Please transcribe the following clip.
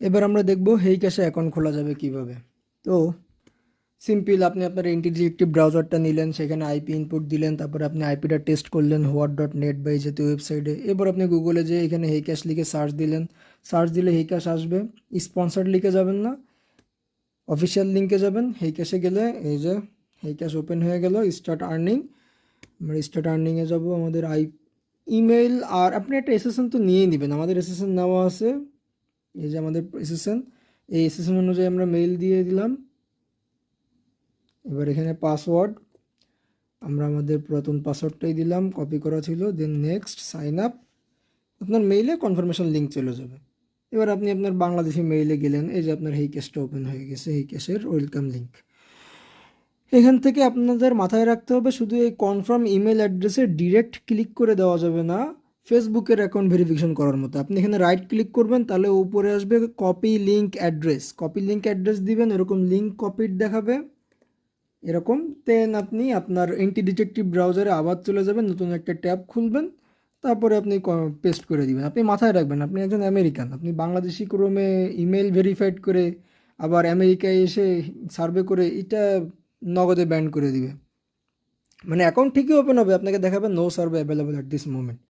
এবার আমরা দেখব হেই ক্যাশে অ্যাকাউন্ট খোলা যাবে কিভাবে। তো সিম্পল, আপনি আপনার ইন্টিগ্রেটিভ ব্রাউজারটা নিলেন, সেখানে আইপি ইনপুট দিলেন, তারপরে আপনি আইপিটা টেস্ট করলেন হোয়াট.নেট বা এই জাতীয় ওয়েবসাইটে। এবার আপনি গুগলে যে এখানে হেই ক্যাশ লিখে সার্চ দিলেন, সার্চ দিলে হেই ক্যাশ আসবে। স্পন্সার্ড লিখে যাবেন না, অফিসিয়াল লিঙ্কে যাবেন। হেই ক্যাশে গেলে এই যে হেই ক্যাশ ওপেন হয়ে গেল, স্টার্ট আর্নিং। আমরা স্টার্ট আর্নিংয়ে যাব, আমাদের ইমেল আর আপনি একটা এসএসএন তো নিয়েই নেবেন, আমাদের এসএসএন নেওয়া আছে। এই যে আমাদের এসএসএন, এই এসএসএন অনুযায়ী আমরা মেইল দিয়ে দিলাম। এবার এখানে পাসওয়ার্ড, আমরা আমাদের পুরাতন পাসওয়ার্ডটাই দিলাম, কপি করা ছিল। দেন নেক্সট সাইন আপ, আপনার মেইলে কনফার্মেশন লিঙ্ক চলে যাবে। এবার আপনি আপনার বাংলাদেশি মেইলে গেলেন, এই যে আপনার হেই ক্যাশটা ওপেন হয়ে গেছে, হেই ক্যাশের ওয়েলকাম লিঙ্ক। এখান থেকে আপনাদের মাথায় রাখতে হবে, শুধু এই কনফার্ম ইমেল অ্যাড্রেসে ডিরেক্ট ক্লিক করে দেওয়া যাবে না, ফেসবুকের অ্যাকাউন্ট ভেরিফিকেশন করার মতো। আপনি এখানে রাইট ক্লিক করবেন, তাহলে উপরে আসবে copy link address, copy link address দিবেন, এরকম লিঙ্ক কপিড দেখাবে এরকম। দেন আপনি আপনার এন্টি ডিটেকটিভ ব্রাউজারে আবার চলে যাবেন, নতুন একটা ট্যাব খুলবেন, তারপরে আপনি পেস্ট করে দিবেন। আপনি মাথায় রাখবেন আপনি একজন আমেরিকান, আপনি বাংলাদেশি ক্রোমে ইমেল ভেরিফাইড করে আবার আমেরিকায় এসে সার্ভে করে, এটা নগদে ব্যান করে দিবে। মানে অ্যাকাউন্ট ঠিকই ওপেন হবে, আপনাকে দেখাবে no survey available at this moment.